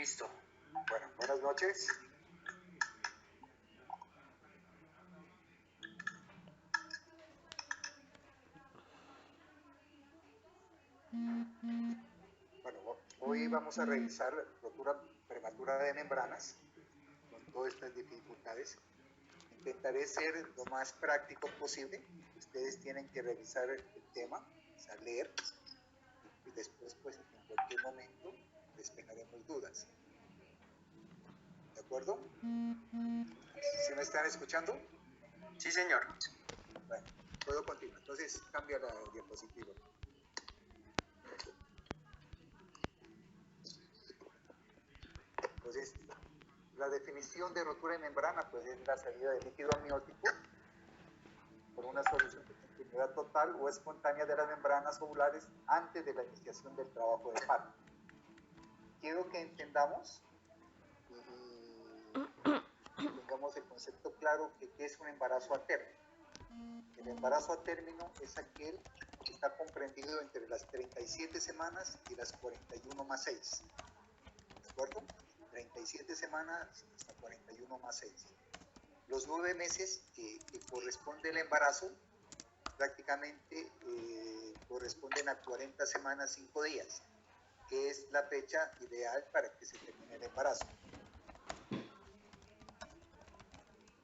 Listo. Bueno, buenas noches. Bueno, hoy vamos a revisar rotura prematura de membranas con todas estas dificultades. Intentaré ser lo más práctico posible. Ustedes tienen que revisar el tema, o sea, leer, y después, pues, en cualquier momento despejaremos dudas. ¿De acuerdo? ¿Sí me están escuchando? Sí, señor. Bueno, puedo continuar. Entonces, cambia la diapositiva. Entonces, la definición de rotura de membrana, pues, es la salida de líquido amniótico por una solución de continuidad total o espontánea de las membranas ovulares antes de la iniciación del trabajo de parto. Quiero que entendamos y tengamos el concepto claro de qué es un embarazo a término. El embarazo a término es aquel que está comprendido entre las 37 semanas y las 41 más 6. ¿De acuerdo? 37 semanas hasta 41 más 6. Los 9 meses que corresponde el embarazo prácticamente corresponden a 40 semanas 5 días, que es la fecha ideal para que se termine el embarazo.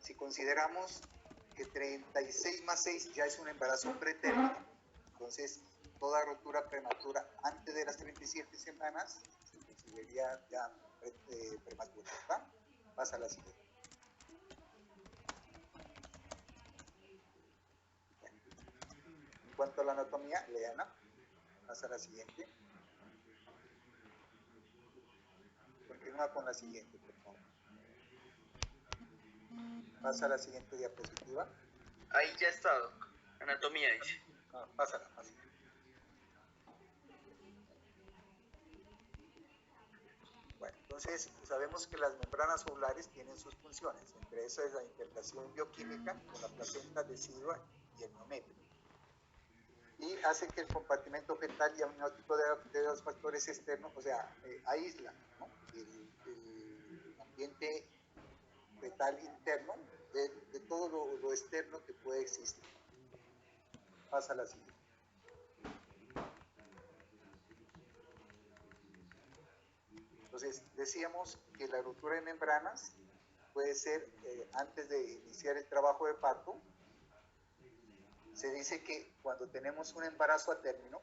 Si consideramos que 36 más 6 ya es un embarazo pretérmino, entonces toda rotura prematura antes de las 37 semanas se consideraría ya prematura, ¿verdad? Pasa a la siguiente. En cuanto a la anatomía, Leana, pasa a la siguiente. Continúa con la siguiente, por favor. Pasa a la siguiente diapositiva. Ahí ya está, Doc. Anatomía, dice. No, pásala. Bueno, entonces sabemos que las membranas ovulares tienen sus funciones, entre esas es la integración bioquímica con la placenta decidua y el miometrio. Y hace que el compartimento fetal y amniótico de los factores externos, o sea, aísla, ¿no?, el ambiente fetal interno de todo lo externo que puede existir. Pasa a la siguiente. Entonces, decíamos que la ruptura de membranas puede ser antes de iniciar el trabajo de parto. Se dice que cuando tenemos un embarazo a término,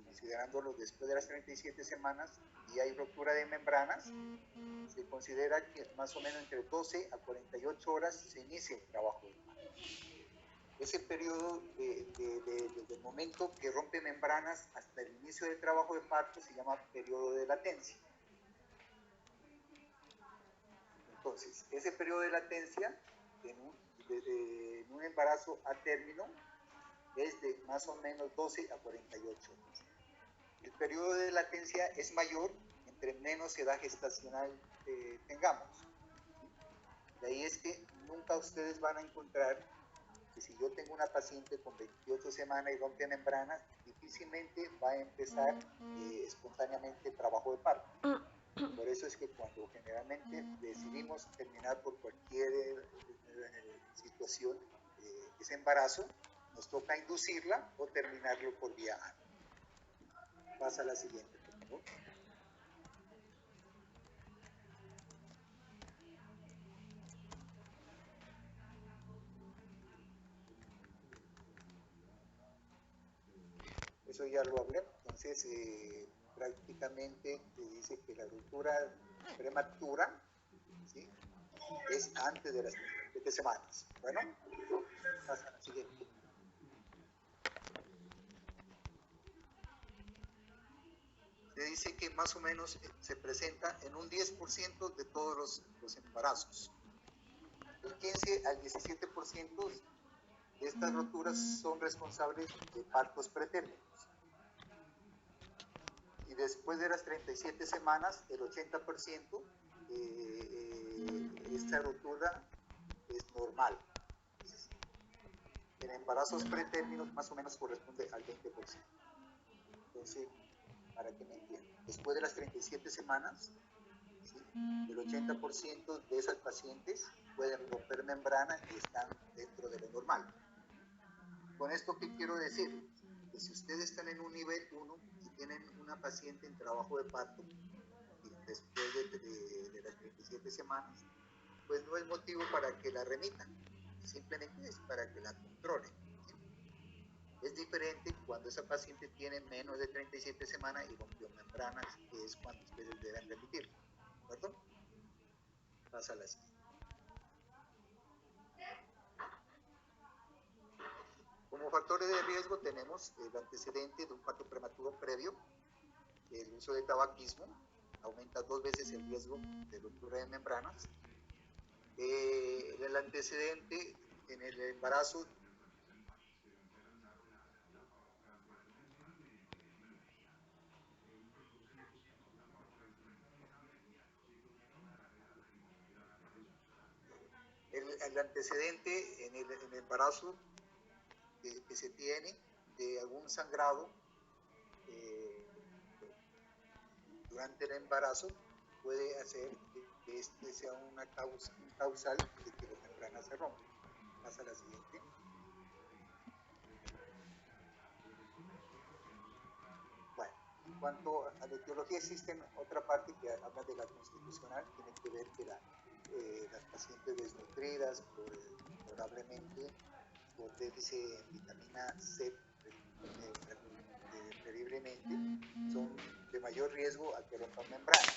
considerándolo después de las 37 semanas, y hay ruptura de membranas, se considera que más o menos entre 12 a 48 horas se inicia el trabajo de parto. Ese periodo desde el momento que rompe membranas hasta el inicio del trabajo de parto se llama periodo de latencia. Entonces, ese periodo de latencia en un embarazo a término es de más o menos 12 a 48 horas. El periodo de latencia es mayor entre menos edad gestacional tengamos. De ahí es que nunca ustedes van a encontrar que si yo tengo una paciente con 28 semanas y rompe membranas, difícilmente va a empezar espontáneamente el trabajo de parto. Por eso es que cuando generalmente decidimos terminar por cualquier situación ese embarazo, nos toca inducirla o terminarlo por vía anal. Pasa a la siguiente, por favor. Eso ya lo hablé. Entonces, prácticamente te dice que la ruptura prematura, ¿sí?, es antes de las 37 semanas. Bueno, pasa a la siguiente. Se dice que más o menos se presenta en un 10% de todos los embarazos. El 15 al 17% de estas roturas son responsables de partos pretérminos. Y después de las 37 semanas, el 80% esta rotura es normal. En embarazos pretérminos más o menos corresponde al 20%. Entonces, para que me entiendan, después de las 37 semanas ¿sí? El 80% de esas pacientes pueden romper membrana y están dentro de lo normal. Con esto, ¿qué quiero decir? Que si ustedes están en un nivel 1 y tienen una paciente en trabajo de parto después de las 37 semanas, pues no es motivo para que la remitan, simplemente es para que la controlen. ¿Sí? Es diferente cuando esa paciente tiene menos de 37 semanas y rompió membranas, que es cuando ustedes deben remitir. ¿De acuerdo? Pasa a la siguiente. Como factores de riesgo tenemos el antecedente de un parto prematuro previo, el uso de tabaquismo, aumenta 2 veces el riesgo de ruptura de membranas. El antecedente en el embarazo el antecedente en el embarazo que se tiene de algún sangrado durante el embarazo puede hacer que este sea un causal de que las membranas se rompan. Pasa a la siguiente. Bueno, en cuanto a la etiología, existen otra parte que habla de la constitucional, tiene que ver que las pacientes desnutridas, probablemente por déficit en vitamina C, preferiblemente, son de mayor riesgo a que rompan membrana.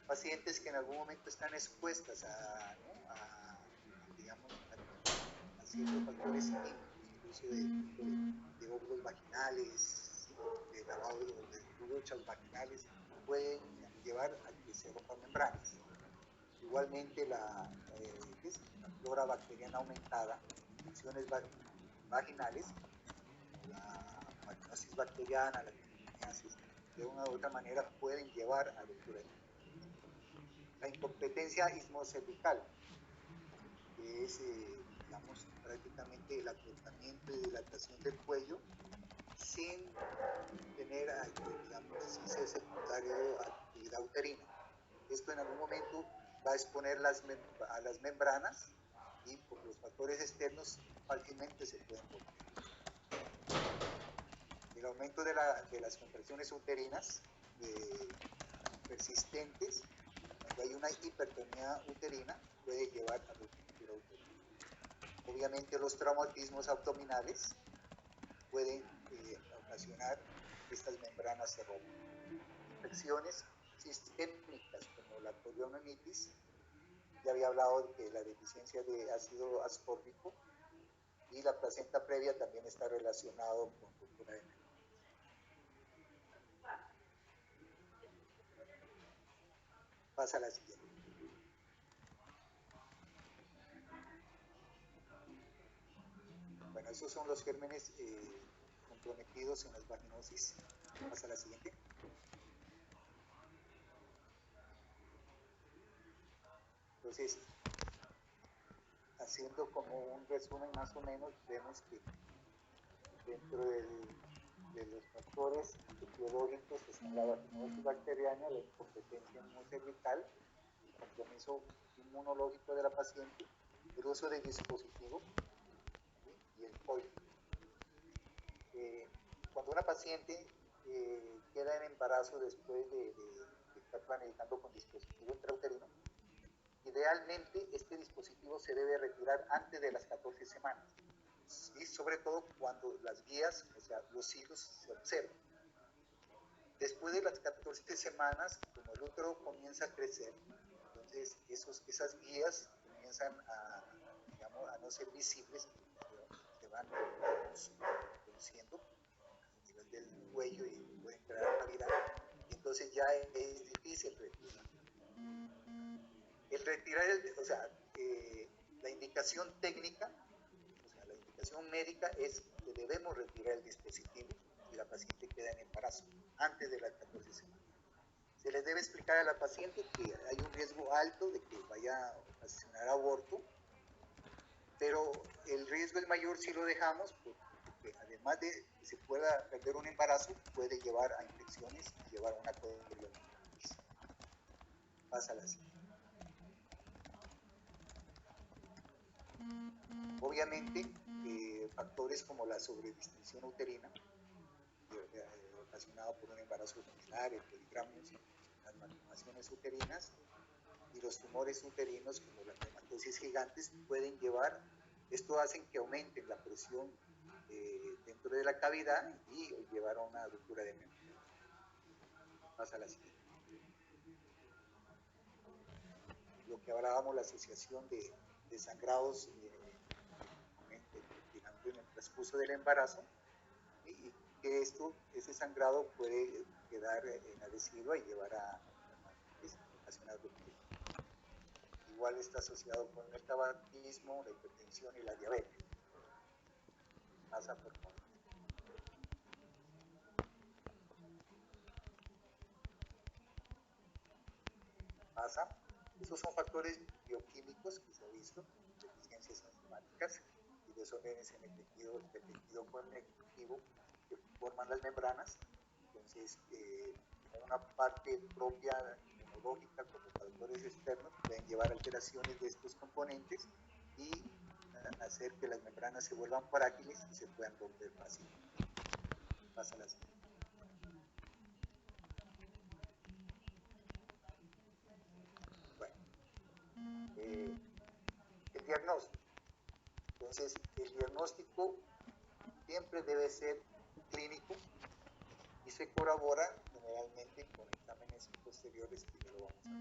Pacientes que en algún momento están expuestas a digamos, a ciertos factores químicos, el uso de óvulos vaginales, de lavado de duchas vaginales, pueden llevar a que se rompan membranas. Igualmente la flora bacteriana aumentada, infecciones vaginales, la vaginosis bacteriana, la trichomoniasis, de una u otra manera pueden llevar a ruptura. La incompetencia ismocervical, que es, digamos, prácticamente el acortamiento y dilatación del cuello sin tener, digamos, sin ser secundario a actividad uterina. Esto en algún momento va a exponer a las membranas y por los factores externos fácilmente se pueden romper. El aumento de las contracciones uterinas persistentes, cuando hay una hipertonía uterina, puede llevar a ruptura uterina. Obviamente los traumatismos abdominales pueden ocasionar que estas membranas se rompan. Infecciones sistémicas como la poliomelitis, ya había hablado de la deficiencia de ácido ascórbico, y la placenta previa también está relacionado con ruptura de membranas. Pasa a la siguiente. Bueno, esos son los gérmenes comprometidos en las vaginosis. Pasa a la siguiente. Entonces, haciendo como un resumen más o menos, vemos que dentro de los factores etiológicos están la vaginosis bacteriana, la incompetencia inmunocervical, el compromiso inmunológico de la paciente, el uso de dispositivos, ¿sí? Y el COVID. Cuando una paciente queda en embarazo después de estar planificando con dispositivo intrauterino, idealmente este dispositivo se debe retirar antes de las 14 semanas, y sobre todo cuando las guías, o sea, los hilos se observan. Después de las 14 semanas, como el útero comienza a crecer, entonces esas guías comienzan digamos, a no ser visibles, se van produciendo a nivel del cuello y pueden crear cavidad, y entonces ya es difícil retirar. El retirar, la indicación técnica, o sea, la indicación médica es que debemos retirar el dispositivo si la paciente queda en embarazo antes de las 14 semanas. Se les debe explicar a la paciente que hay un riesgo alto de que vaya a ocasionar aborto, pero el riesgo es mayor si lo dejamos, porque además de que se pueda perder un embarazo, puede llevar a infecciones y llevar a una colitis. Pasa la siguiente. Obviamente, factores como la sobredistensión uterina, ocasionado por un embarazo familiar, el poligramos, las malformaciones uterinas y los tumores uterinos como las hematosis gigantes pueden llevar, esto hace que aumenten la presión dentro de la cavidad y llevar a una ruptura de membrana. Pasa a la siguiente. Lo que hablábamos, la asociación de sangrados en el transcurso del embarazo, y que ese sangrado puede quedar enardecido y llevar a ocasionar ruptura. Igual está asociado con el tabaquismo, la hipertensión y la diabetes. Pasa por favor. Pasa. Esos son factores bioquímicos que se ha visto, deficiencias enzimáticas y desórdenes en el tejido conectivo que forman las membranas. Entonces, una parte propia inmunológica como factores externos pueden llevar alteraciones de estos componentes y hacer que las membranas se vuelvan frágiles y se puedan romper fácilmente. Pasa la siguiente. El diagnóstico. Entonces, el diagnóstico siempre debe ser clínico y se corrobora generalmente con exámenes posteriores que ya lo vamos a ver.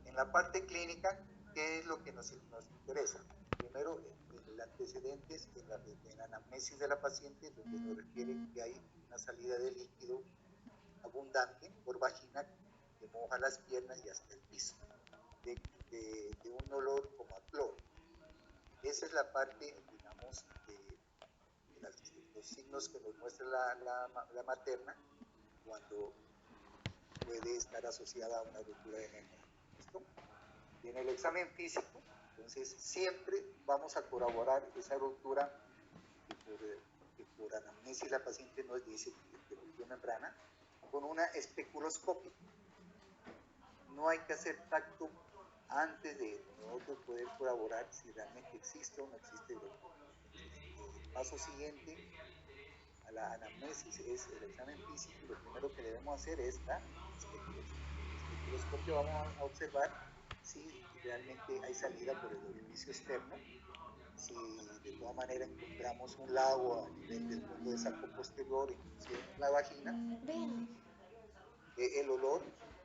En la parte clínica, ¿qué es lo que nos interesa? Primero, el antecedentes en la anamnesis de la paciente, donde nos refiere que hay una salida de líquido abundante por vagina que moja las piernas y hasta el piso, de un olor como a cloro. Esa es la parte, digamos, de los signos que nos muestra la materna cuando puede estar asociada a una ruptura de membrana. ¿Listo? Y en el examen físico, entonces siempre vamos a corroborar esa ruptura que por anamnesis la paciente nos dice que rompió membrana con una especuloscopia. No hay que hacer tacto antes de nosotros poder corroborar si realmente existe o no existe ruptura. El paso siguiente a la anamnesis es el examen físico y lo primero que debemos hacer es la especuloscopia. En la especuloscopia vamos a observar si realmente hay salida por el orificio externo, si de todas maneras encontramos un lago a nivel del fondo de saco posterior, inclusive en la vagina, el olor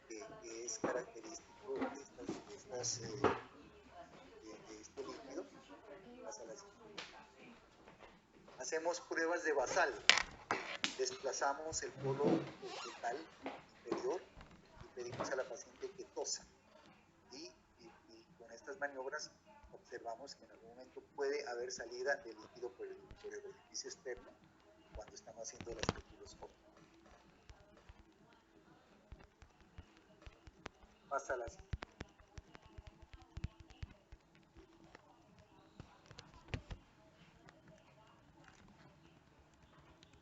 que es característico de este líquido. Pasa a la siguiente. Hacemos pruebas de basal. Desplazamos el polo fetal inferior y pedimos a la paciente que tosa. Y con estas maniobras observamos que en algún momento puede haber salida de líquido por el orificio externo cuando estamos haciendo la especuloscopia. Pasa a la siguiente.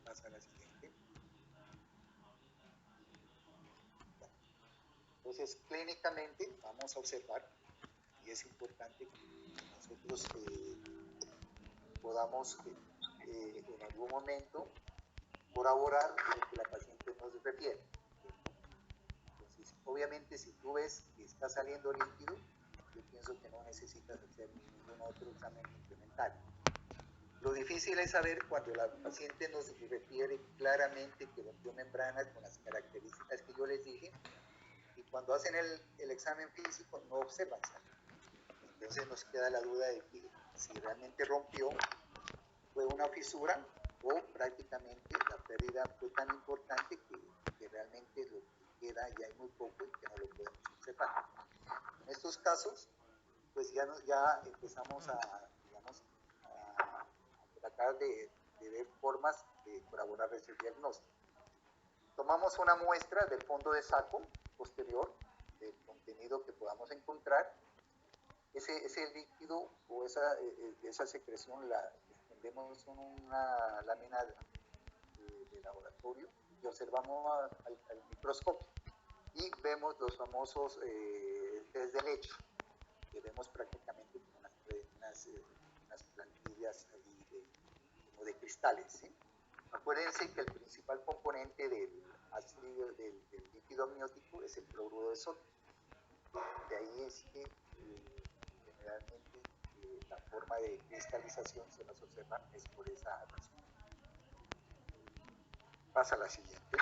Pasa a la siguiente. Bueno, entonces, clínicamente vamos a observar, y es importante que nosotros podamos en algún momento corroborar lo que la paciente nos refiere, ¿cierto? Entonces, obviamente, si tú ves que está saliendo líquido, yo pienso que no necesitas hacer ningún otro examen complementario. Lo difícil es saber cuando la paciente nos refiere claramente que rompió membrana con las características que yo les dije, y cuando hacen el examen físico no observan sangre. Entonces nos queda la duda de que si realmente rompió, fue una fisura o prácticamente la pérdida fue tan importante que realmente lo que queda ya hay muy poco y que no lo podemos observar. En estos casos, pues ya empezamos digamos, a tratar de ver formas de corroborar ese diagnóstico. Tomamos una muestra del fondo de saco posterior, del contenido que podamos encontrar. Ese líquido o esa secreción la extendemos en una lámina de laboratorio y observamos al microscopio y vemos los famosos test de lecho, que vemos prácticamente como unas plantillas ahí como de cristales, ¿sí? Acuérdense que el principal componente del ácido del líquido amniótico es el cloruro de sodio. De ahí es que generalmente la forma de cristalización se las observa es por esa razón. Pasa a la siguiente.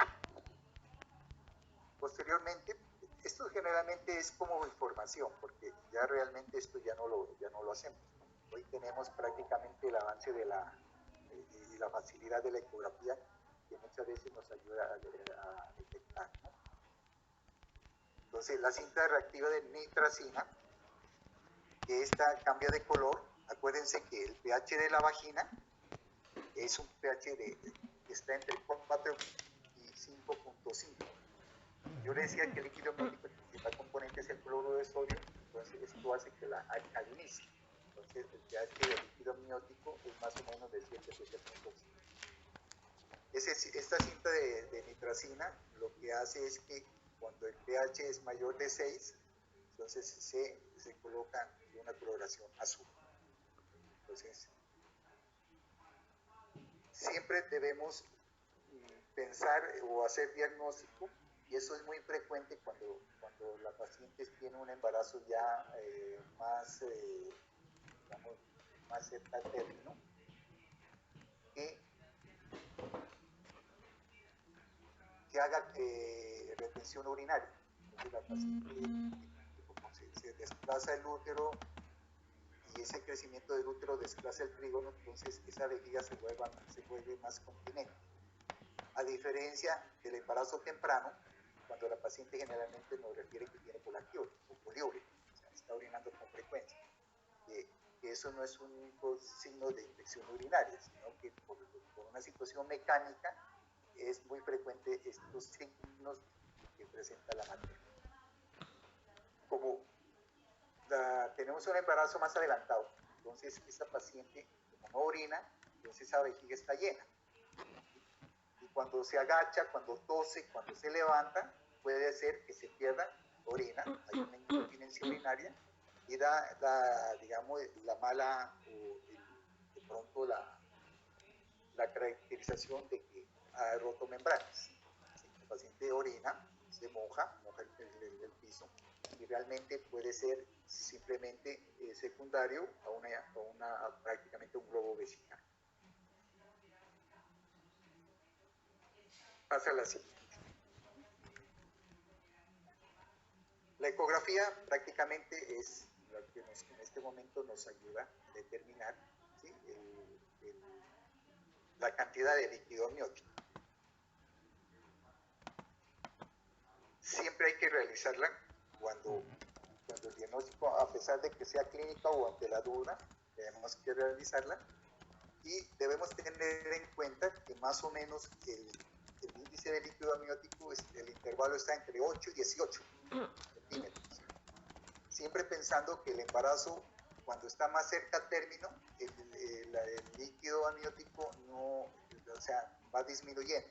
Posteriormente, esto generalmente es como información, porque ya realmente esto ya no lo hacemos. Hoy tenemos prácticamente el avance de y la facilidad de la ecografía que muchas veces nos ayuda a detectar, ¿no? Entonces, la cinta reactiva de nitracina, que esta cambia de color, acuérdense que el pH de la vagina es un pH que está entre 4 y 5.5. Yo le decía que el líquido amniótico, el principal componente es el cloruro de sodio, entonces esto hace que la alcalinice. Entonces el pH del líquido amniótico es más o menos de 7.5. Esta cinta de nitracina lo que hace es que cuando el pH es mayor de 6, entonces se coloca una coloración azul. Entonces, siempre debemos pensar o hacer diagnóstico, y eso es muy frecuente cuando la paciente tiene un embarazo ya digamos, más cerca al término, que haga retención urinaria. Entonces la paciente se desplaza el útero y ese crecimiento del útero desplaza el trígono, entonces esa vejiga se vuelve más continente. A diferencia del embarazo temprano, cuando la paciente generalmente nos refiere que tiene colaquiol o poliuria, o sea, está orinando con frecuencia. Que eso no es un único signo de infección urinaria, sino que por una situación mecánica es muy frecuente estos signos que presenta la materia. Como tenemos un embarazo más adelantado, entonces esta paciente, como no orina, entonces esa vejiga está llena. Y cuando se agacha, cuando tose, cuando se levanta, puede ser que se pierda orina, hay una incontinencia urinaria, y digamos, la mala o de pronto la caracterización de que ha roto membranas. El paciente orina, se moja el piso, y realmente puede ser simplemente secundario a prácticamente un globo vesical. Pasa a la siguiente. La ecografía prácticamente es lo que en este momento nos ayuda a determinar, ¿sí?, la cantidad de líquido amniótico. Siempre hay que realizarla cuando el diagnóstico, a pesar de que sea clínica o ante la duda, tenemos que realizarla, y debemos tener en cuenta que más o menos el índice de líquido amniótico, el intervalo está entre 8 y 18 centímetros. Siempre pensando que el embarazo, cuando está más cerca al término, el líquido amniótico va disminuyendo.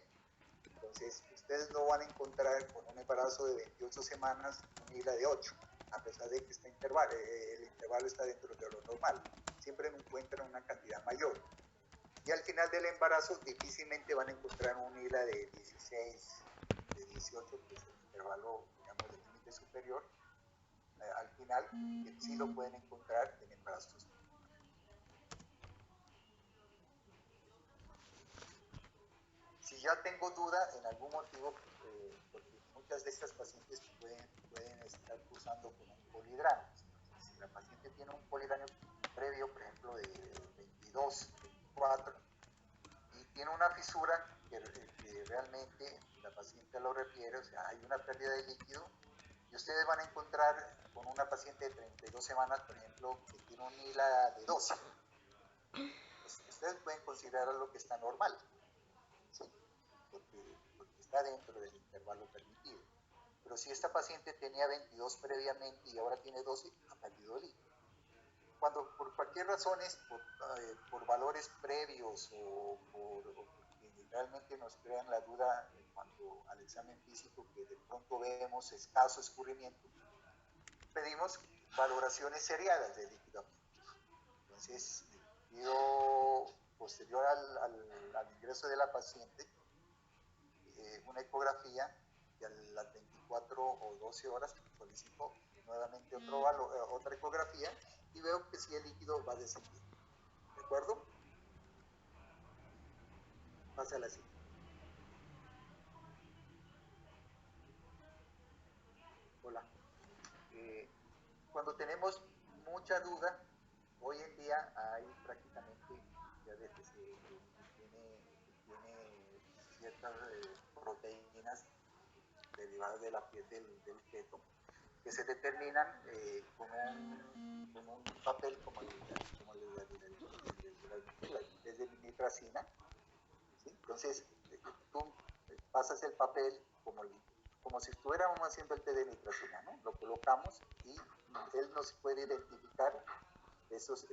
Entonces, ustedes no van a encontrar con un embarazo de 28 semanas una isla de 8, a pesar de que el intervalo está dentro de lo normal. Siempre encuentran una cantidad mayor. Y al final del embarazo difícilmente van a encontrar una isla de 16, de 18, que es el intervalo, digamos, del límite superior. Al final, que sí lo pueden encontrar en embarazos. Si ya tengo duda en algún motivo, porque muchas de estas pacientes pueden estar cursando con un polidrama. Si la paciente tiene un polidrama previo, por ejemplo, de 22, 24, y tiene una fisura que realmente la paciente lo refiere, o sea, hay una pérdida de líquido, y ustedes van a encontrar con una paciente de 32 semanas, por ejemplo, que tiene un ILA de 12. Pues ustedes pueden considerar lo que está normal, ¿sí?, porque está dentro del intervalo permitido. Pero si esta paciente tenía 22 previamente y ahora tiene 12, ha perdido líquido. Cuando por cualquier razón, por valores previos o porque realmente nos crean la duda en cuanto al examen físico, que de pronto vemos escaso escurrimiento. Pedimos valoraciones seriadas del líquido amniótico. Entonces, pido, posterior al ingreso de la paciente, una ecografía, y a las 24 o 12 horas solicito nuevamente otra ecografía y veo que si el líquido va descendiendo. ¿De acuerdo? Pasa a la siguiente. Hola. Cuando tenemos mucha duda, hoy en día hay prácticamente diabetes que tiene ciertas proteínas derivadas de la piel del feto, que se determinan con un papel como el de nitracina, ¿sí? Entonces, tú pasas el papel como si estuviéramos haciendo el té de nitracina, ¿no? Lo colocamos y él nos puede identificar esas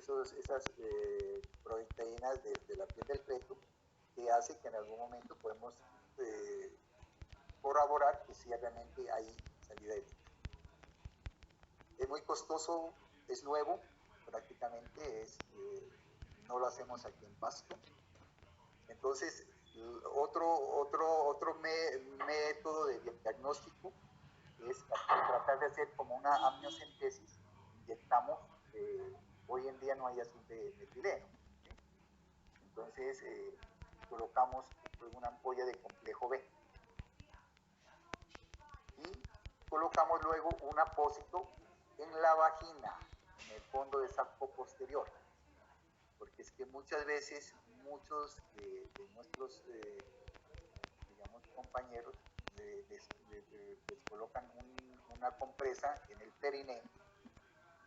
proteínas de la piel del feto, que hace que en algún momento podemos corroborar que sí realmente hay salida de líquido. Es muy costoso, es nuevo, prácticamente no lo hacemos aquí en Pasto. Entonces, otro método de diagnóstico es tratar de hacer como una amniocentesis. Inyectamos, hoy en día no hay azul de metileno, ¿sí? Entonces colocamos una ampolla de complejo B y colocamos luego un apósito en la vagina, en el fondo del saco posterior, porque es que muchas veces muchos de nuestros digamos compañeros les colocan una compresa en el perineo,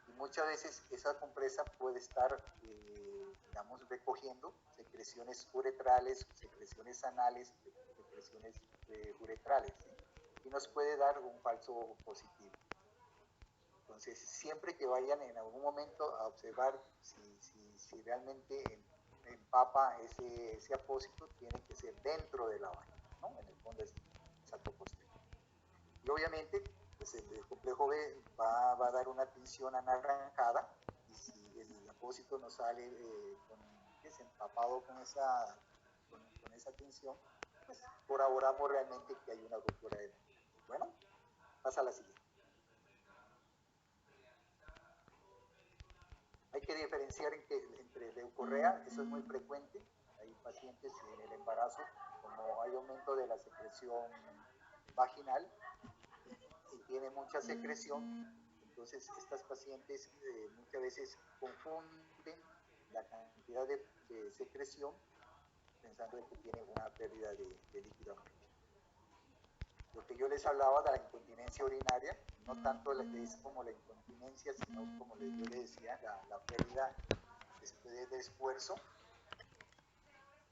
y muchas veces esa compresa puede estar digamos recogiendo secreciones uretrales, secreciones anales, secreciones uretrales, ¿sí? Y nos puede dar un falso positivo. Entonces, siempre que vayan en algún momento a observar si realmente empapa ese apósito, tiene que ser dentro de la vagina, ¿no? En el fondo del saco posterior. Y obviamente, pues el complejo B va a dar una tinción anaranjada, y si el apósito no sale empapado con esa tinción, pues corroboramos realmente que hay una ruptura de membrana. Bueno, pasa a la siguiente. Hay que diferenciar entre leucorrea, eso es muy frecuente. Hay pacientes en el embarazo, como hay aumento de la secreción vaginal y tiene mucha secreción, entonces estas pacientes muchas veces confunden la cantidad de secreción pensando que tiene una pérdida de líquido amniótico. Lo que yo les hablaba de la incontinencia urinaria, no tanto es como la incontinencia, sino como yo les decía, la pérdida después de esfuerzo,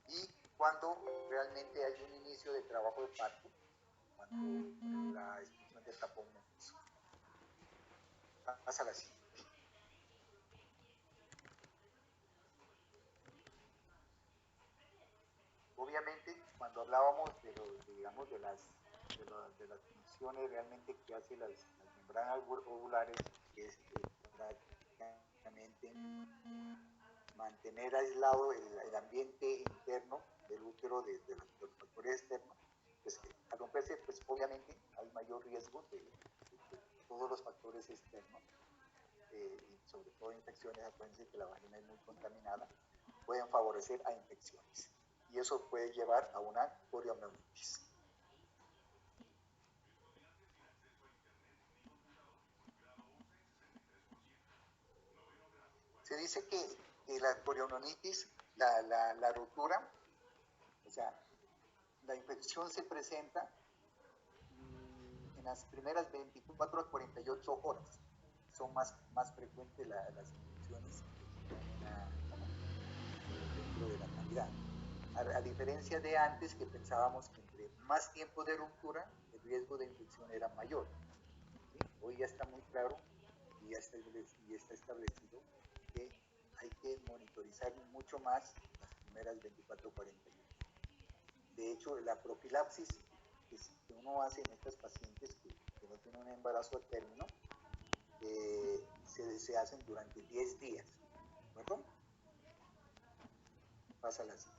y cuando realmente hay un inicio de trabajo de parto, cuando la expulsión del tapón nervioso. Pasa a la siguiente. Obviamente, cuando hablábamos de las funciones realmente que hacen las membranas ovulares, que es prácticamente mantener aislado el ambiente interno del útero de los factores externos, pues al romperse, pues obviamente hay mayor riesgo de todos los factores externos, y sobre todo infecciones. Acuérdense que la vagina es muy contaminada, pueden favorecer a infecciones, y eso puede llevar a una corioamnionitis. Se dice que la corioamnionitis, la rotura, o sea, la infección se presenta en las primeras 24 a 48 horas. Son más frecuentes las infecciones dentro de la cavidad. A diferencia de antes, que pensábamos que entre más tiempo de ruptura, el riesgo de infección era mayor, ¿sí? Hoy ya está muy claro y ya está establecido que hay que monitorizar mucho más las primeras 24 o 48. De hecho, la profilaxis que uno hace en estas pacientes que no tienen un embarazo a término, se hacen durante 10 días, ¿de acuerdo? Pásala así.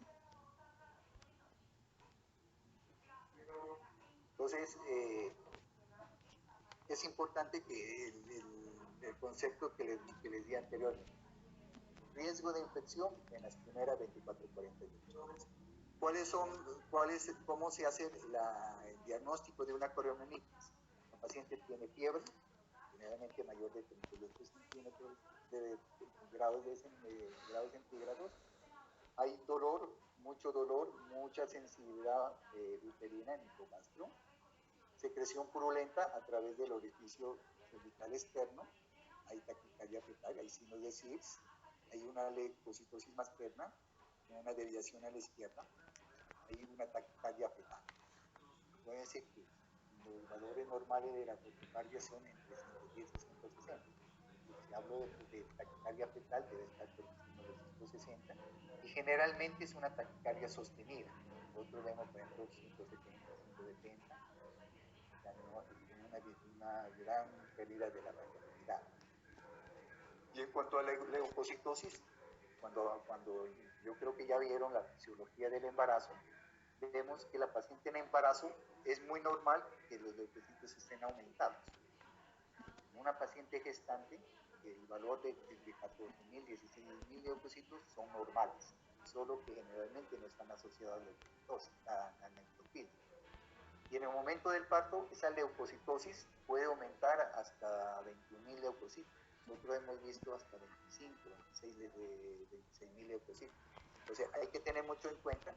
Entonces, es importante que el concepto que les di anteriormente, riesgo de infección en las primeras 24-48 horas. ¿Cómo se hace el diagnóstico de una coriomenitis? El paciente tiene fiebre, generalmente mayor de 38 centímetros de grados centígrados. Hay dolor, mucha sensibilidad uterina en hipogastro, secreción purulenta a través del orificio cervical externo, hay taquicardia fetal, hay signos de SIRS, hay una leucocitosis materna, una desviación a la izquierda, hay una taquicardia fetal. Puede ser que los valores normales de la taquicardia son entre 110 y 160. Si hablo de taquicardia fetal, debe estar por encima de 160 y generalmente es una taquicardia sostenida. Nosotros vemos, por ejemplo, 170, 170, una gran pérdida de la variabilidad. Y en cuanto a la leucocitosis, cuando yo creo que ya vieron la fisiología del embarazo, vemos que la paciente en embarazo es muy normal que los leucocitos estén aumentados. En una paciente gestante, el valor de 14.000, 16.000 leucocitos son normales, solo que generalmente no están asociados a neutrofilia. Y en el momento del parto, esa leucocitosis puede aumentar hasta 21.000 leucocitos. Nosotros hemos visto hasta 25, 26.000 leucocitos. Entonces hay que tener mucho en cuenta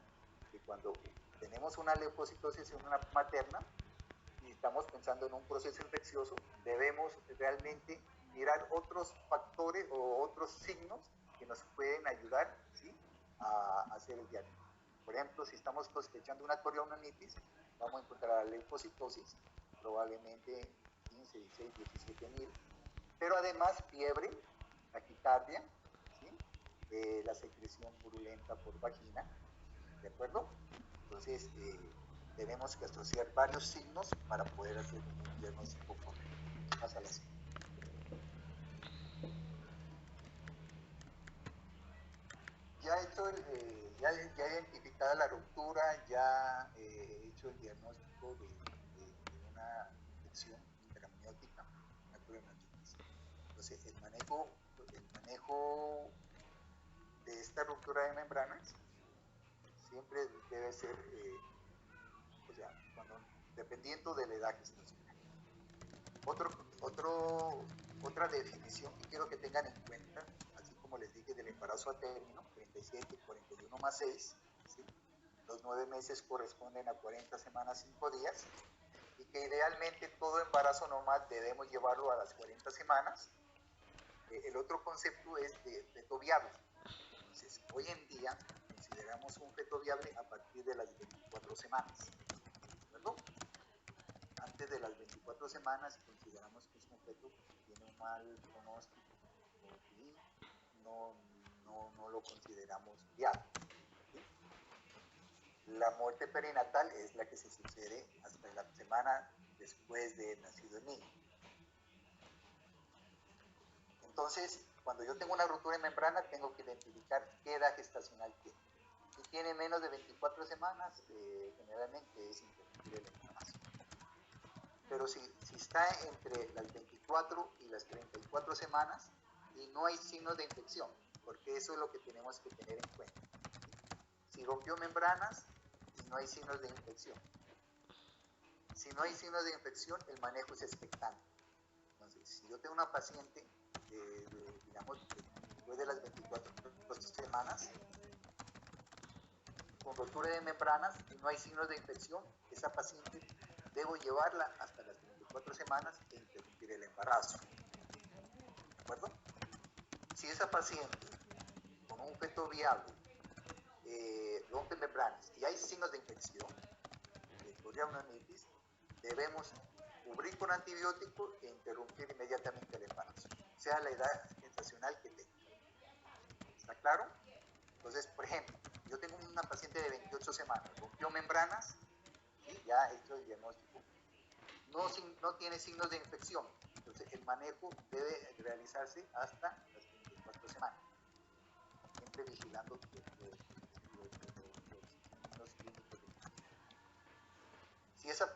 que cuando tenemos una leucocitosis en una materna y estamos pensando en un proceso infeccioso, debemos realmente mirar otros factores o otros signos que nos pueden ayudar, ¿sí?, a hacer el diagnóstico. Por ejemplo, si estamos sospechando una coriomenitis, vamos a encontrar la leucocitosis, probablemente 15, 16, 17.000, pero además fiebre, taquicardia, ¿sí?, la secreción purulenta por vagina, ¿de acuerdo? Entonces, tenemos que asociar varios signos para poder hacer un diagnóstico correcto. Pásala así. Ya he identificado la ruptura, ya he hecho el diagnóstico de una infección intramniótica, una coriomenitis. Entonces, el manejo de esta ruptura de membranas siempre debe ser, dependiendo de la edad gestacional. Otra definición que quiero que tengan en cuenta, así como les dije del embarazo a término, 37, 41 más 6, ¿sí? Los 9 meses corresponden a 40 semanas, 5 días, y que idealmente todo embarazo normal debemos llevarlo a las 40 semanas. El otro concepto es de feto viable. Entonces, hoy en día consideramos un feto viable a partir de las 24 semanas, ¿de acuerdo? Antes de las 24 semanas consideramos que es un feto que tiene un mal pronóstico y no lo consideramos viable, ¿sí? La muerte perinatal es la que se sucede hasta la semana después de nacido el niño. Entonces, cuando yo tengo una ruptura de membrana, tengo que identificar qué edad gestacional tiene. Si tiene menos de 24 semanas, generalmente es interrumpir el embarazo. Pero si está entre las 24 y las 34 semanas y no hay signos de infección, porque eso es lo que tenemos que tener en cuenta. Si rompió membranas y no hay signos de infección. Si no hay signos de infección, el manejo es expectante. Entonces, si yo tengo una paciente, digamos, después de las 24 semanas, con rotura de membranas y no hay signos de infección, esa paciente debo llevarla hasta las 24 semanas e interrumpir el embarazo. ¿De acuerdo? Si esa paciente con un feto viable rompe membranas y hay signos de infección, de coriomenitis, debemos cubrir con antibiótico e interrumpir inmediatamente el embarazo, sea la edad gestacional que tenga. ¿Está claro? Entonces, por ejemplo, yo tengo una paciente de 28 semanas, rompió membranas, ¿sí? Ya esto es el diagnóstico. No tiene signos de infección, entonces el manejo debe realizarse hasta las 24 semanas, siempre vigilando los signos clínicos de infección. Si esa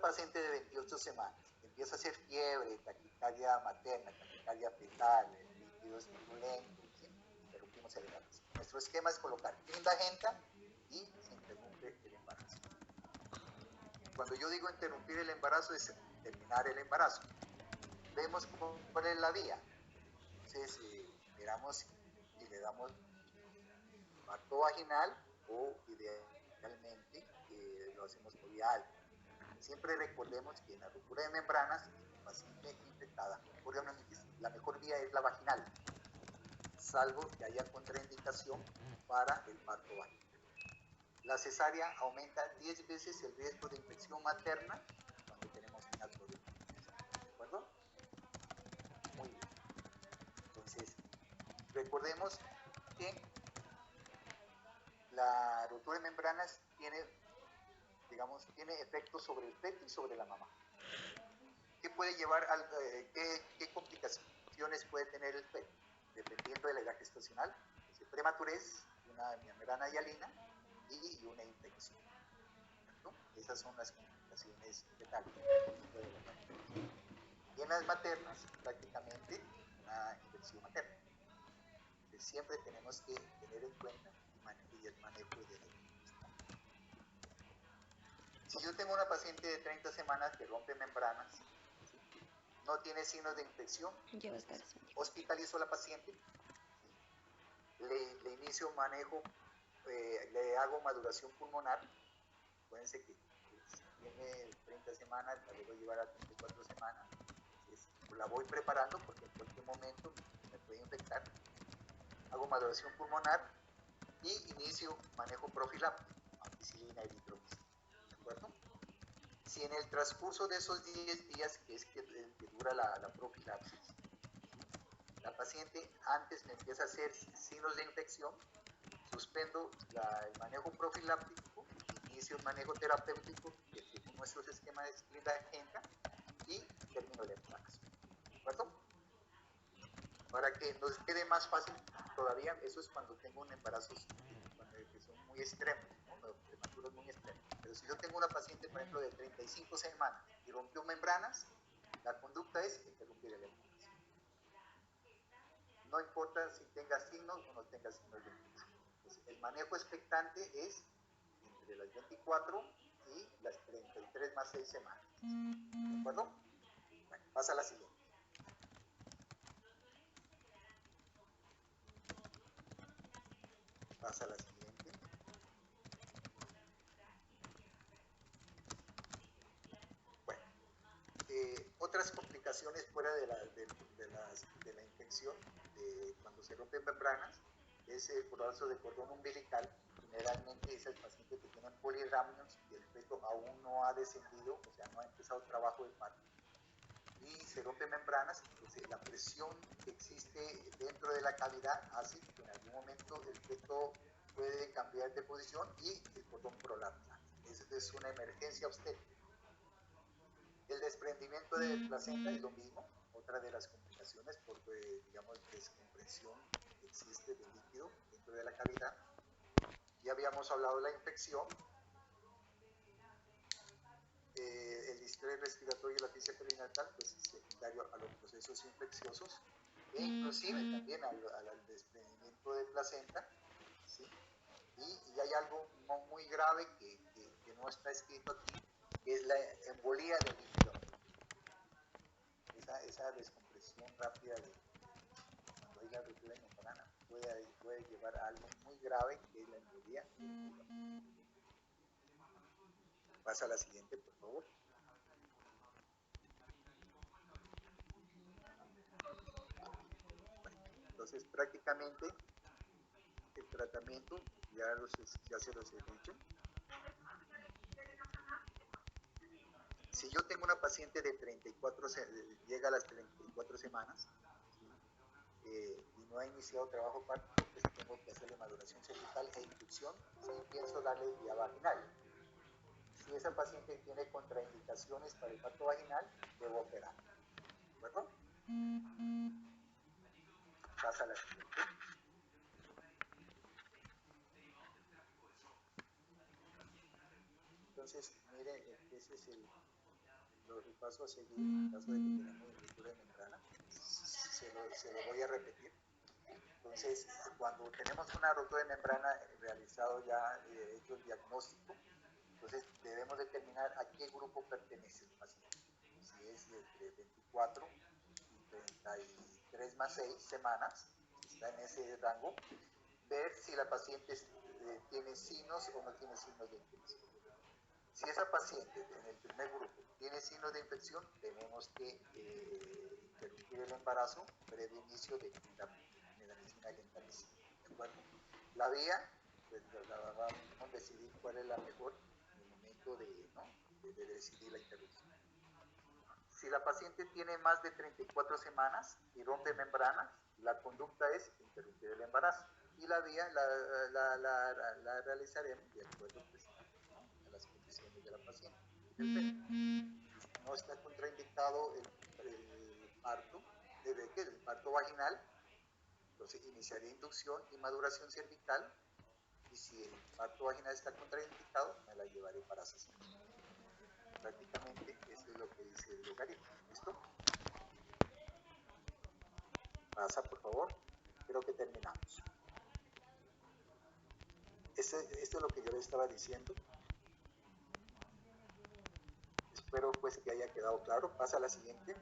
paciente de 28 semanas empieza a hacer fiebre, taquicardia materna, taquicardia fetal, líquidos turbulentos, ¿sí? Interrumpimos el embarazo. Nuestro esquema es colocar indagenta y se interrumpe el embarazo. Cuando yo digo interrumpir el embarazo es terminar el embarazo. Vemos cuál es la vía. Entonces, miramos y le damos parto vaginal o idealmente lo hacemos por vía alta. Siempre recordemos que en la ruptura de membranas, la paciente infectada, obviamente la mejor vía es la vaginal, salvo que haya contraindicación para el parto vaginal. La cesárea aumenta 10 veces el riesgo de infección materna cuando tenemos un acto de infección. ¿De acuerdo? Muy bien. Entonces, recordemos que la ruptura de membranas tiene efectos sobre el feto y sobre la mamá. ¿Qué puede llevar qué complicaciones puede tener el feto? Dependiendo de la edad gestacional, prematurez, una membrana hialina y una infección. ¿No? Esas son las complicaciones fetales. Y en las maternas, prácticamente una infección materna. Entonces, siempre tenemos que tener en cuenta el manejo de la infección. Si yo tengo una paciente de 30 semanas que rompe membranas, ¿sí? No tiene signos de infección, hospitalizo a la paciente, ¿sí? le inicio manejo, le hago maduración pulmonar. Acuérdense que tiene 30 semanas, la debo llevar a 34 semanas. Entonces, la voy preparando porque en cualquier momento me puede infectar. Hago maduración pulmonar y inicio manejo profiláctico, ampicilina, eritromicina. ¿De acuerdo? Si en el transcurso de esos 10 días, que es que dura la profilaxis, la paciente antes me empieza a hacer signos de infección, suspendo el manejo profiláctico, inicio el manejo terapéutico, que según nuestros esquemas es indagenta, y termino el embarazo. ¿De acuerdo? Para que nos quede más fácil todavía, eso es cuando tengo un embarazo que son muy extremos, ¿no? Los prematuros muy extremos. Pero si yo tengo una paciente, por ejemplo, de 35 semanas y rompió membranas, la conducta es interrumpir el embarazo. No importa si tenga signos o no tenga signos de infección. Entonces, el manejo expectante es entre las 24 y las 33 más 6 semanas. ¿De acuerdo? Bueno, pasa a la siguiente. Pasa a la siguiente. Bueno, otras complicaciones fuera de la infección, cuando se rompen membranas, es el colapso de cordón umbilical. Generalmente es el paciente que tiene polirramios y el feto aún no ha descendido, o sea, no ha empezado el trabajo de parto. Y se rompen membranas, entonces la presión que existe dentro de la cavidad hace que en algún momento el feto puede cambiar de posición y el cordón prolapsa. Esa es una emergencia obstétrica. El desprendimiento de placenta es lo mismo, otra de las complicaciones por, digamos, descompresión que existe de líquido dentro de la cavidad. Ya habíamos hablado de la infección, el distrés respiratorio y la asfixia perinatal, pues es secundario a los procesos infecciosos, e inclusive también al desprendimiento de placenta, ¿sí? Y hay algo muy grave que no está escrito aquí, que es la embolía del líquido. Esa descompresión rápida cuando hay la ruptura de membrana puede llevar a algo muy grave, que es la embolía. Pasa a la siguiente, por favor. Bueno, entonces, prácticamente, el tratamiento, ya se los he dicho. Si yo tengo una paciente de 34, llega a las 34 semanas, ¿sí? Y no ha iniciado trabajo parto, pues tengo que hacerle maduración cervical e inducción si pienso darle vía vaginal. Si esa paciente tiene contraindicaciones para el parto vaginal, debo operar. ¿De acuerdo? Pasa a la siguiente. Entonces, mire, ese es el paso a seguir en caso de que tenemos ruptura de membrana. Se lo voy a repetir. Entonces, cuando tenemos una ruptura de membrana realizado ya, hecho el diagnóstico, entonces debemos determinar a qué grupo pertenece el paciente. Si es entre 24 y 33 más 6 semanas, si está en ese rango, ver si la paciente tiene signos o no tiene signos de infección. Si esa paciente en el primer grupo tiene signos de infección, tenemos que interrumpir el embarazo previo inicio de la medicina gentalística. ¿De acuerdo? La vía, pues la vamos a decidir cuál es la mejor en el momento de decidir la interrupción. Si la paciente tiene más de 34 semanas y rompe membranas, la conducta es interrumpir el embarazo. Y la vía la realizaremos de acuerdo pues, a las condiciones de la paciente. No está contraindicado el parto, el parto vaginal, entonces iniciaría inducción y maduración cervical, y si el parto vaginal está contraindicado, me la llevaré para cesárea. Prácticamente eso es lo que dice el logaritmo. ¿Listo? Pasa, por favor. Creo que terminamos. Esto es lo que yo le estaba diciendo. Espero pues que haya quedado claro. Pasa a la siguiente.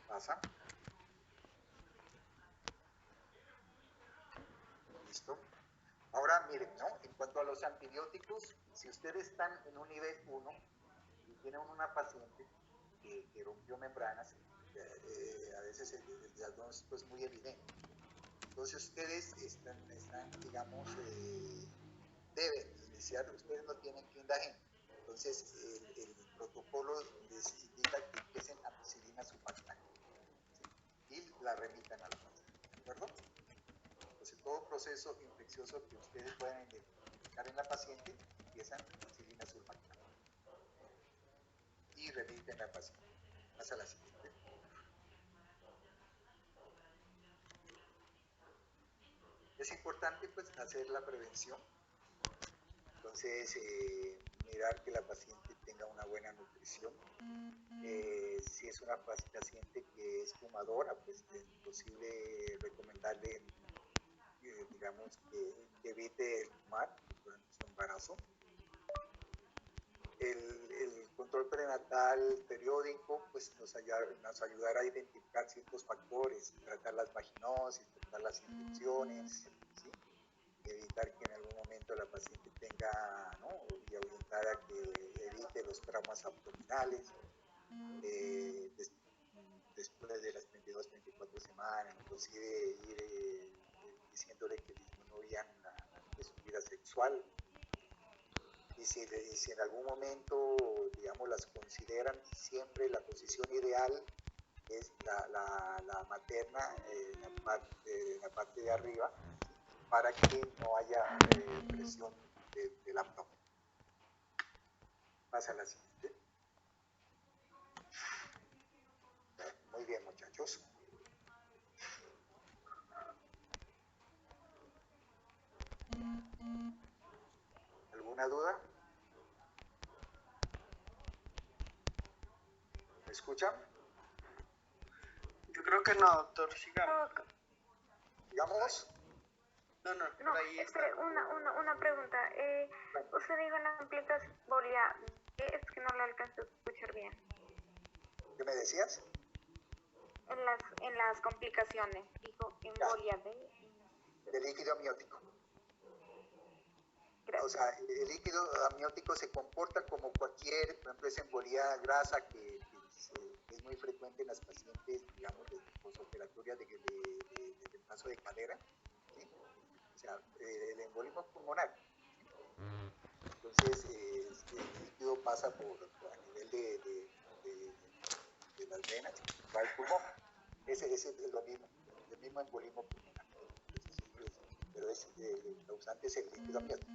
Pasa. Listo. Ahora miren, ¿no? En cuanto a los antibióticos, si ustedes están en un nivel 1 y tienen una paciente que rompió membranas, a veces el diagnóstico es muy evidente. Entonces ustedes están digamos, deben iniciar, ustedes no tienen clindagen. Entonces el protocolo les indica que empiecen ampicilina sulfactante, ¿sí? Y la remitan a la paciente, ¿de acuerdo? Entonces todo proceso infeccioso que ustedes puedan identificar en la paciente, empiezan ampicilina sulfactante y remiten a la paciente. Pasa a la siguiente. Es importante pues hacer la prevención. Entonces, mirar que la paciente tenga una buena nutrición. Si es una paciente que es fumadora, pues es posible recomendarle, digamos, que evite el fumar durante su embarazo. El control prenatal periódico pues nos ayudará a identificar ciertos factores, tratar las vaginosis, tratar las infecciones, ¿sí? Evitar que en algún momento la paciente tenga, ¿no? Y orientar a que evite los traumas abdominales después de las 22, 24 semanas, inclusive ir diciéndole que disminuyan su vida sexual. Y si en algún momento, digamos, las consideran, siempre la posición ideal es la materna en la parte de arriba, ¿sí? Para que no haya presión del abdomen. Pasa a la siguiente. Muy bien, muchachos. ¿Alguna duda? ¿Me escuchan? Yo creo que no, doctor, sigamos. ¿Sigamos? No, No, ahí está. espere, una pregunta. Usted dijo en las complicaciones embolia, es que no lo alcanzo a escuchar bien. ¿Qué me decías? En las complicaciones, dijo embolia de líquido amniótico. Gracias. O sea, el líquido amniótico se comporta como cualquier, por ejemplo, esa embolía grasa que es muy frecuente en las pacientes, digamos, de postoperatoria de reemplazo de cadera, ¿sí? O sea, el embolismo pulmonar. Entonces, el líquido pasa a nivel de las venas, va al pulmón. ese es lo mismo, el mismo embolismo pulmonar. Pero el causante es el líquido amniótico.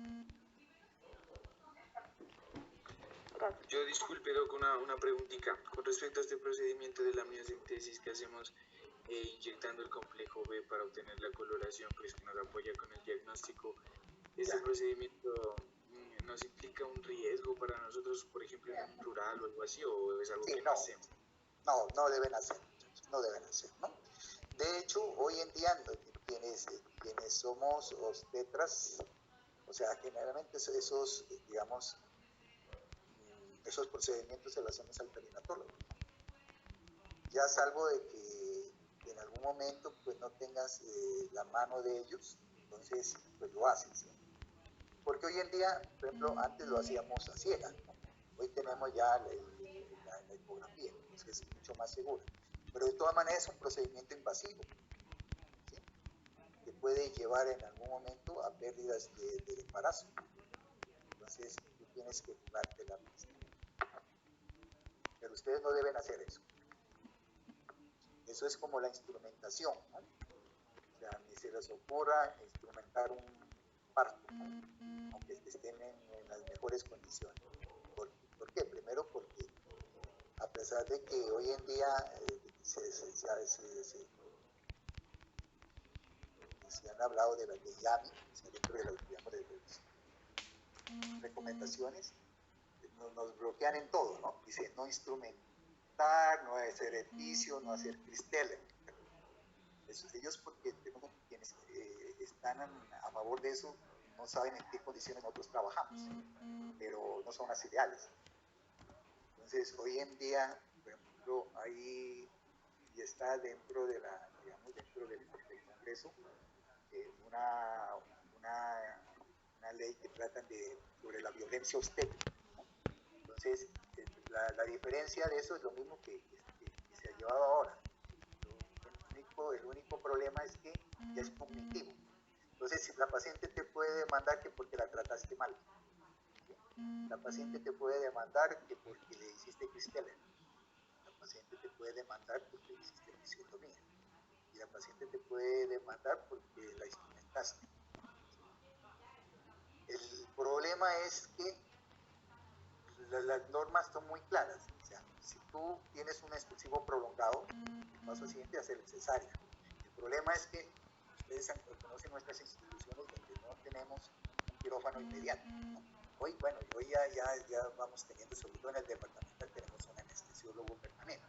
Yo disculpe, Doc, una preguntita. Con respecto a este procedimiento de la amniocentesis que hacemos inyectando el complejo B para obtener la coloración, pues que nos apoya con el diagnóstico, ¿este procedimiento nos implica un riesgo para nosotros, por ejemplo, en un rural o algo así, o es algo que no hacemos? No deben hacer, no deben hacer, ¿no? De hecho, hoy en día quienes somos obstetras, o sea, generalmente esos, digamos, esos procedimientos se los hacemos al perinatólogo. Ya salvo de que en algún momento pues no tengas la mano de ellos, entonces pues lo haces, ¿sí? Porque hoy en día, por ejemplo, antes lo hacíamos a ciegas, ¿no? Hoy tenemos ya la ecografía, entonces es mucho más seguro. Pero de todas maneras es un procedimiento invasivo, ¿sí? Que puede llevar en algún momento a pérdidas del embarazo. Entonces tú tienes que jugarte la pista. Pero ustedes no deben hacer eso. Eso es como la instrumentación, ¿no? O sea, ni se les ocurra instrumentar un parto, ¿no? Aunque estén en las mejores condiciones. ¿Por qué? Primero porque a pesar de que hoy en día se han hablado de la YAMI, o sea, dentro de las, digamos, de las recomendaciones, nos bloquean en todo, ¿no? Dice no instrumentar, no hacer edificio, no hacer cristales. Ellos, porque quienes están a favor de eso, no saben en qué condiciones nosotros trabajamos, pero no son las ideales. Entonces, hoy en día, por ejemplo, ahí y está dentro de la, digamos, dentro del Congreso, una ley que trata sobre la violencia obstétrica, ¿no? Entonces, la diferencia de eso es lo mismo que se ha llevado ahora. El único problema es que ya es cognitivo. Entonces, la paciente te puede demandar que porque la trataste mal, ¿sí? La paciente te puede demandar que porque le hiciste cristela. La paciente te puede demandar porque le hiciste episiotomía. Y la paciente te puede demandar porque la instrumentaste. El problema es que las normas son muy claras. O sea, si tú tienes un expulsivo prolongado, el paso siguiente es hacer cesárea. El problema es que ustedes conocen nuestras instituciones donde no tenemos un quirófano inmediato, ¿no? Hoy ya vamos teniendo, sobre todo en el departamental, tenemos un anestesiólogo permanente.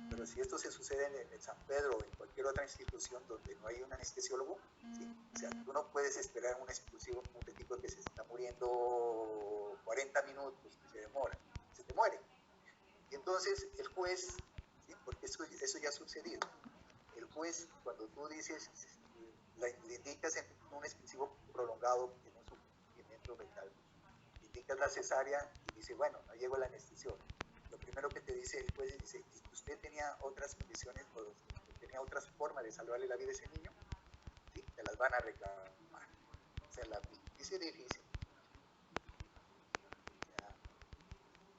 Pero si esto se sucede en el San Pedro o en cualquier otra institución donde no hay un anestesiólogo, ¿sí? O sea, tú no puedes esperar un expulsivo, un tipo que se está muriendo 40 minutos, que se demora, se te muere. Y entonces el juez, ¿sí? Porque eso ya ha sucedido, el juez, cuando tú dices, le indicas en un expulsivo prolongado en un sufrimiento fetal, indicas la cesárea y dice, bueno, no llegó el anestesiólogo. Lo primero que te dice el juez dice, ¿usted tenía otras condiciones o tenía otras formas de salvarle la vida a ese niño? ¿Sí? Te las van a reclamar. O sea, dice difícil. O sea,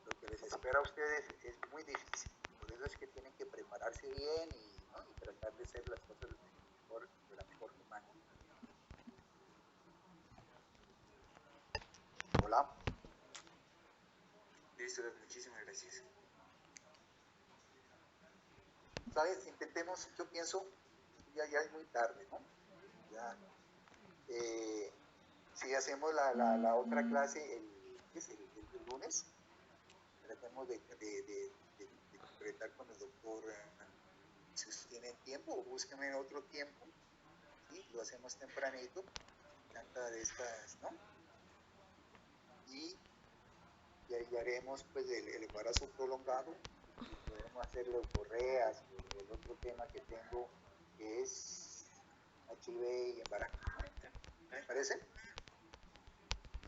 lo que les espera a ustedes es muy difícil. Por eso es que tienen que prepararse bien ¿no? Y tratar de hacer las cosas de la mejor manera. Hola. Listo, muchísimas gracias. ¿Sabes? Intentemos, yo pienso, ya es muy tarde, ¿no? Ya, si hacemos la otra clase el lunes, tratemos de concretar con el doctor, si tienen tiempo, búsquenme otro tiempo, ¿sí? Lo hacemos tempranito, tanta de estas, ¿no? Y haremos pues el embarazo prolongado, y podemos hacer los correas, o el otro tema que tengo, que es HIV y embarazo. ¿Me parece?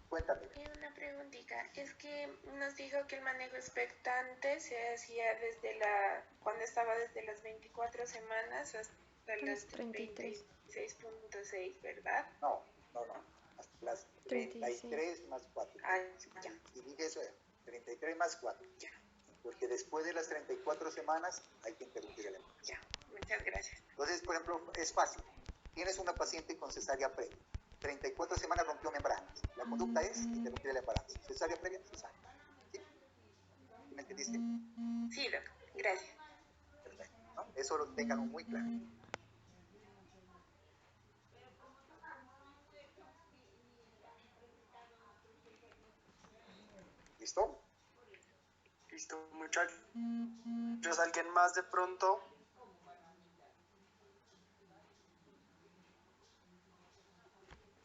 Cuéntame. Una preguntita, es que nos dijo que el manejo expectante se hacía cuando estaba desde las 24 semanas hasta las 36.6, ¿verdad? No, hasta las 33 más 4. Ah, ya. Y dije eso, 33 más 4. Ya. porque después de las 34 semanas hay que interrumpir el embarazo. Ya, muchas gracias. Entonces, por ejemplo, es fácil. Tienes una paciente con cesárea previa. 34 semanas rompió membranas. La conducta es interrumpir el embarazo. Cesárea previa, cesárea. ¿Sí? ¿Me entendiste? Sí, doc, gracias. Perfecto, ¿no? Eso lo tengan muy claro. ¿Listo? Listo, muchachos. ¿Alguien más de pronto?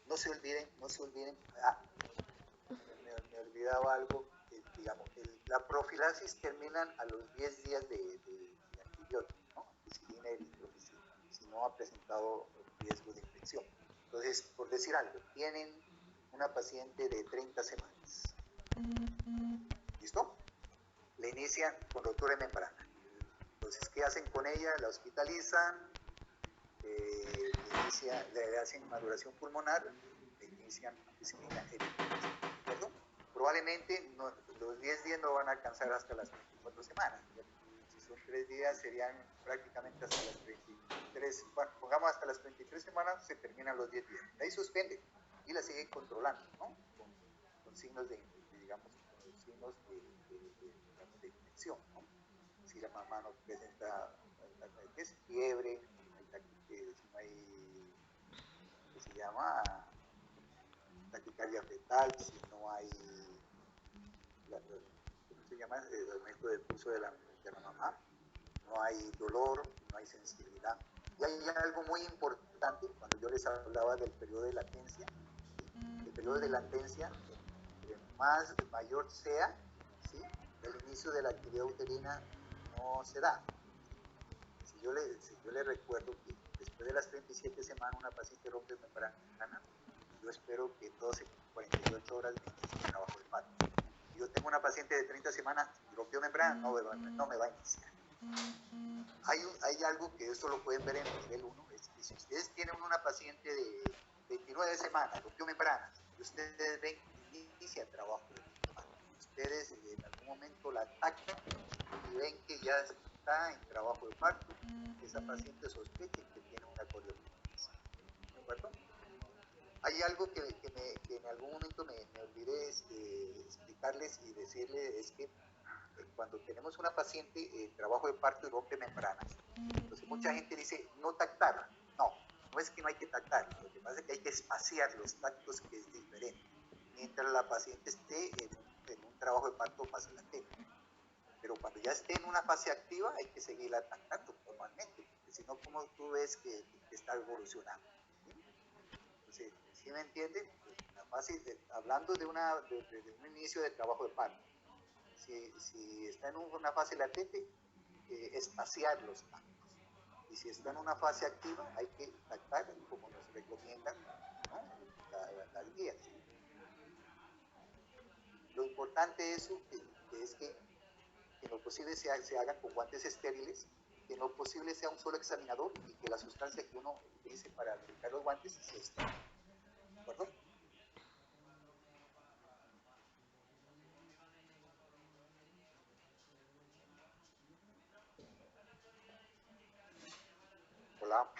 No se olviden, no se olviden. Me olvidaba algo. Digamos, la profilaxis terminan a los 10 días de antibiótico, ¿no? Ampicilina y eritromicina, si no ha presentado riesgo de infección. Entonces, por decir algo, tienen una paciente de 30 semanas. ¿Listo? Le inician con rotura de membrana. Entonces, ¿qué hacen con ella? La hospitalizan, le hacen maduración pulmonar, le inician ampicilina eritromicina. ¿De acuerdo? Probablemente los 10 días no van a alcanzar hasta las 24 semanas. Si son 3 días, serían prácticamente hasta las 33, bueno, pongamos hasta las 33 semanas, se terminan los 10 días. De ahí suspenden y la siguen controlando, ¿no? Con signos digamos, con los signos digamos, de infección, ¿no? Si la mamá no presenta fiebre, si no hay, ¿qué se llama? Taquicardia fetal, si no hay, ¿cómo se llama? El aumento del pulso de la mamá, no hay dolor, no hay sensibilidad. Y hay algo muy importante, cuando yo les hablaba del periodo de latencia, ¿sí? El periodo de latencia, entre mayor sea, ¿sí? El inicio de la actividad uterina no se da. Si yo le recuerdo que después de las 37 semanas una paciente rompe membrana, yo espero que 12, 48 horas me inicie el trabajo de parto. Si yo tengo una paciente de 30 semanas y rompió membrana, no me va a iniciar. Hay algo que esto lo pueden ver en el nivel 1, es que si ustedes tienen una paciente de 29 semanas, rompió membranas, y ustedes ven que inicia el trabajo de parto, ustedes en algún momento la atacan y ven que ya está en trabajo de parto, esa paciente sospecha que tiene una corioptitis. ¿De acuerdo? Hay algo que en algún momento me olvidé explicarles y decirles, es que cuando tenemos una paciente en trabajo de parto y rompe membranas, entonces mucha gente dice no tactar. No es que no hay que tactar, lo que pasa es que hay que espaciar los tactos, que es diferente, mientras la paciente esté en un trabajo de parto fase latente. Pero cuando ya esté en una fase activa hay que seguirla tactando normalmente, porque si no, ¿cómo tú ves que está evolucionando? ¿Sí? Entonces, ¿sí me entienden? La fase hablando de un inicio de trabajo de parto, si está en una fase latente, espaciar los tactos. Y si está en una fase activa, hay que tactar como nos recomiendan, ¿no? Las guías. Lo importante es que en lo posible se hagan con guantes estériles, que en lo posible sea un solo examinador y que la sustancia que uno utilice para aplicar los guantes sea estéril. ¿De acuerdo? Hola.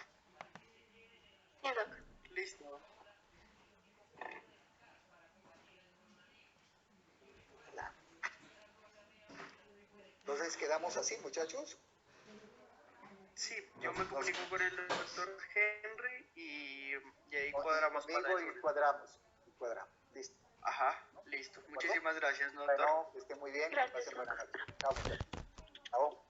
Sí, doc. Listo. Hola. Entonces quedamos así, muchachos. Sí, yo me comunico con el doctor Henry y ahí cuadramos para el y cuadramos. Listo. Ajá, listo. Muchísimas gracias, ¿no, doctor? Bueno, que esté muy bien. Gracias, Pasen buenas doc. noches. Chao, muchachos. Chao.